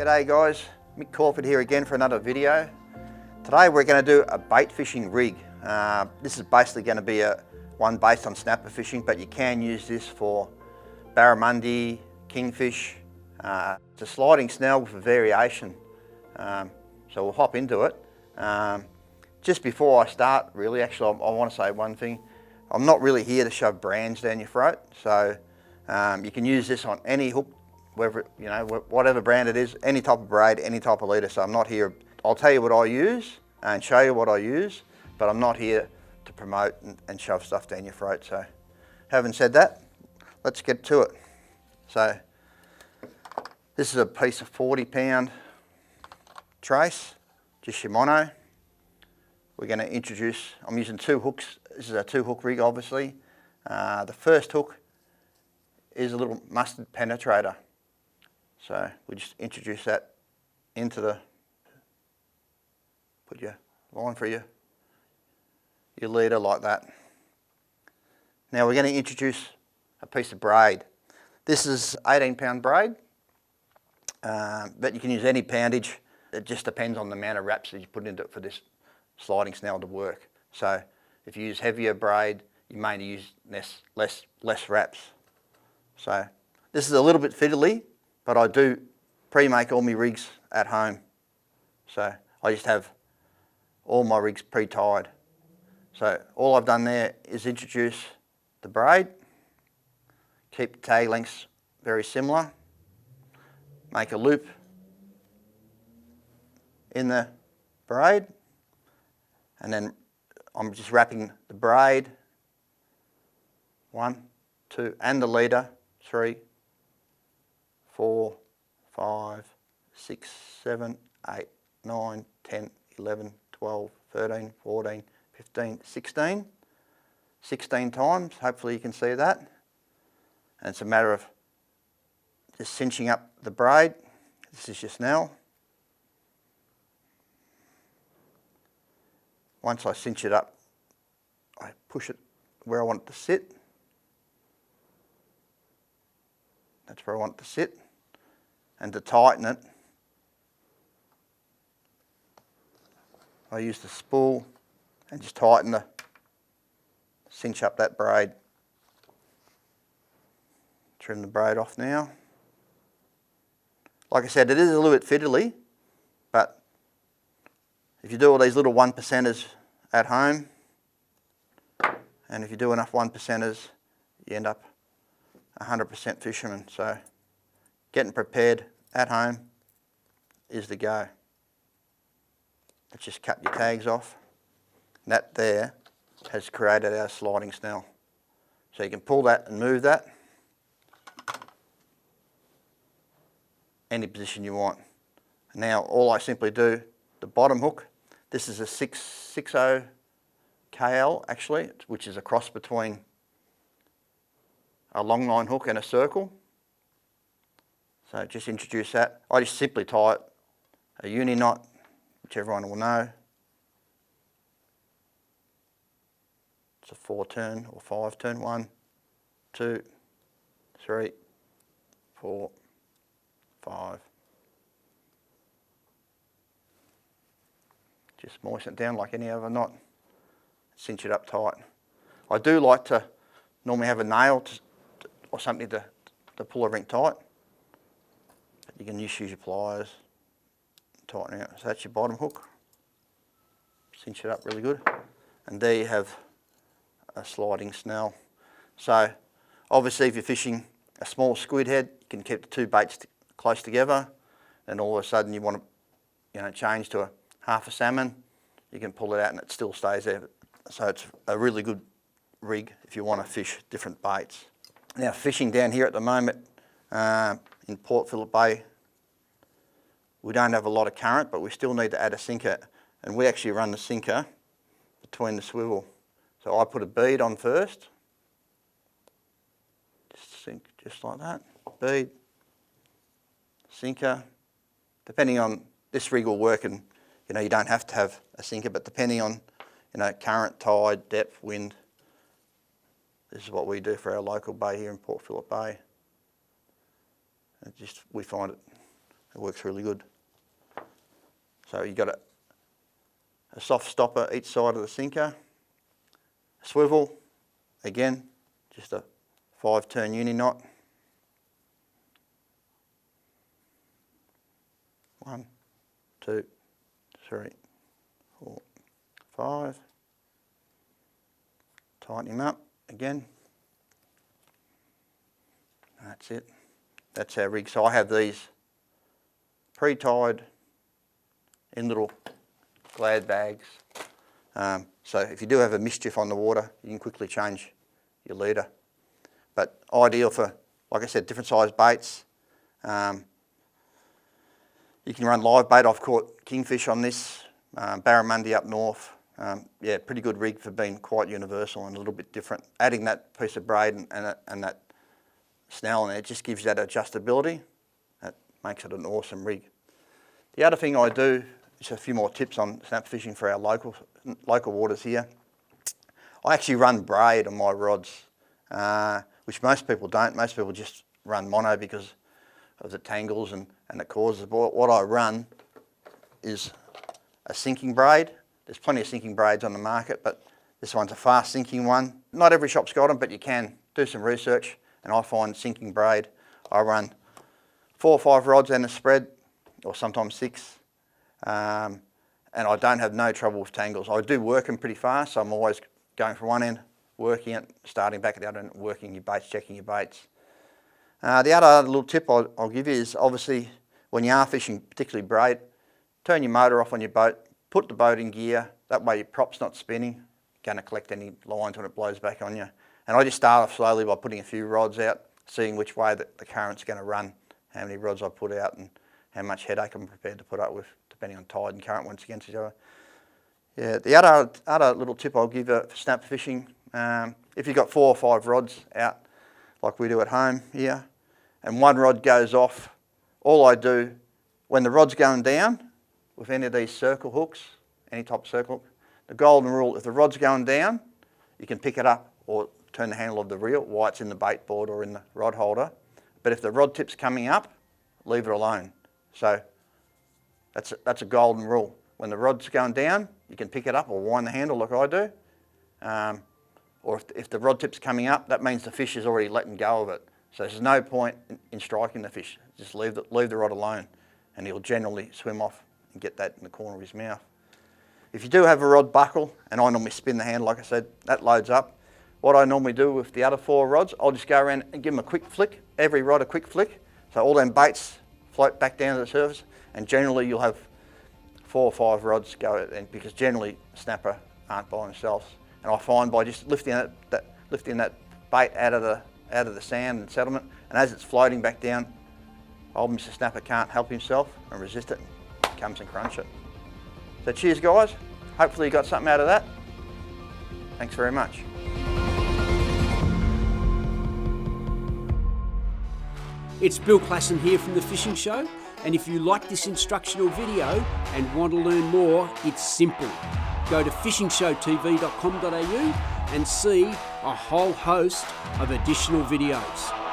G'day guys, Mick Caulfield here again for another video. Today we're going to do a bait fishing rig. This is basically going to be one based on snapper fishing, but you can use this for barramundi, kingfish. It's a sliding snell with a variation. So we'll hop into it. Just before I start, really, actually I want to say one thing. I'm not really here to shove brands down your throat, so you can use this on any hook, whatever brand it is, any type of braid, any type of leader. So I'm not here, I'll tell you what I use and show you what I use, but I'm not here to promote and shove stuff down your throat. So having said that, let's get to it. So this is a piece of 40-pound trace, just Shimano. We're going to introduce, I'm using two hooks. This is a 2-hook rig, obviously. The first hook is a little mustard penetrator. So we just introduce that into put your line for your leader like that. Now we're going to introduce a piece of braid. This is 18-pound braid, but you can use any poundage. It just depends on the amount of wraps that you put into it for this sliding snell to work. So if you use heavier braid, you may use less wraps. So this is a little bit fiddly, but I do pre-make all my rigs at home. So I just have all my rigs pre-tied. So all I've done there is introduce the braid, keep the tag lengths very similar, make a loop in the braid, and then I'm just wrapping the braid, 1, 2, and the leader, 3, 4, 5, 6, 7, 8, 9, 10, 11, 12, 13, 14, 15, 16. 16 times, hopefully you can see that. And it's a matter of just cinching up the braid. This is your snell. Once I cinch it up, I push it where I want it to sit. That's where I want it to sit. And to tighten it, I use the spool and just cinch up that braid. Trim the braid off now. Like I said, it is a little bit fiddly, but if you do all these little 1%ers at home, and if you do enough 1%ers, you end up 100% fisherman. So getting prepared at home is the go. Let's just cut your tags off. And that there has created our sliding snell. So you can pull that and move that any position you want. Now all I simply do, the bottom hook, this is a 660 KL actually, which is a cross between a long line hook and a circle. So just introduce that. I just simply tie it a uni knot, which everyone will know. It's a 4-turn or 5-turn. 1, 2, 3, 4, 5. Just moisten it down like any other knot. Cinch it up tight. I do like to normally have a nail or something to pull everything tight. But you can just use your pliers, tighten out. So that's your bottom hook. Cinch it up really good. And there you have a sliding snell. So obviously if you're fishing a small squid head, you can keep the two baits close together. And all of a sudden you want to change to a half a salmon, you can pull it out and it still stays there. So it's a really good rig if you want to fish different baits. Now fishing down here at the moment in Port Phillip Bay, we don't have a lot of current, but we still need to add a sinker, and we actually run the sinker between the swivel. So I put a bead on first, just sink just like that, bead, sinker. Depending on, this rig will work, and you don't have to have a sinker, but depending on current, tide, depth, wind, this is what we do for our local bay here in Port Phillip Bay. We find it It works really good. So you've got a soft stopper each side of the sinker, swivel, again, just a 5-turn uni knot. 1, 2, 3, 4, 5. Tighten him up again. That's it. That's our rig. So I have these pre-tied in little glad bags. So if you do have a mischief on the water, you can quickly change your leader. But ideal for, like I said, different size baits. You can run live bait. I've caught kingfish on this, barramundi up north. Yeah, pretty good rig for being quite universal and a little bit different. Adding that piece of braid and that snell in there just gives you that adjustability. That makes it an awesome rig. The other thing I do, just a few more tips on snap fishing for our local waters here. I actually run braid on my rods, which most people don't. Most people just run mono because of the tangles and the causes. But what I run is a sinking braid. There's plenty of sinking braids on the market, but this one's a fast sinking one. Not every shop's got them, but you can do some research, and I find sinking braid. I run 4 or 5 rods and a spread, or sometimes 6, and I don't have no trouble with tangles. I do work them pretty fast, so I'm always going from one end, working it, starting back at the other end, working your baits, checking your baits. The other little tip I'll give you is, obviously, when you are fishing, particularly braid, turn your motor off on your boat, put the boat in gear. That way your prop's not spinning, going to collect any lines when it blows back on you. And I just start off slowly by putting a few rods out, seeing which way the current's going to run, how many rods I put out, and how much headache I'm prepared to put up with, depending on tide and current once against each other. Yeah, the other little tip I'll give you for snap fishing, if you've got 4 or 5 rods out, like we do at home here, and one rod goes off, all I do, when the rod's going down, with any of these circle hooks, any type of circle hook, the golden rule, if the rod's going down, you can pick it up or turn the handle of the reel while it's in the bait board or in the rod holder. But if the rod tip's coming up, leave it alone. So that's a golden rule. When the rod's going down, you can pick it up or wind the handle like I do. Or if the rod tip's coming up, that means the fish is already letting go of it. So there's no point in striking the fish. Just leave the rod alone, and he'll generally swim off and get that in the corner of his mouth. If you do have a rod buckle, and I normally spin the handle, like I said, that loads up. What I normally do with the other 4 rods, I'll just go around and give them a quick flick, every rod a quick flick, so all them baits float back down to the surface, and generally you'll have 4 or 5 rods go, and because generally snapper aren't by themselves. And I find by just lifting that bait out of the sand and settlement, and as it's floating back down, old Mr. Snapper can't help himself and resist it, and comes and crunch it. So cheers guys, hopefully you got something out of that. Thanks very much. It's Bill Klassen here from The Fishing Show, and if you like this instructional video and want to learn more, it's simple. Go to fishingshowtv.com.au and see a whole host of additional videos.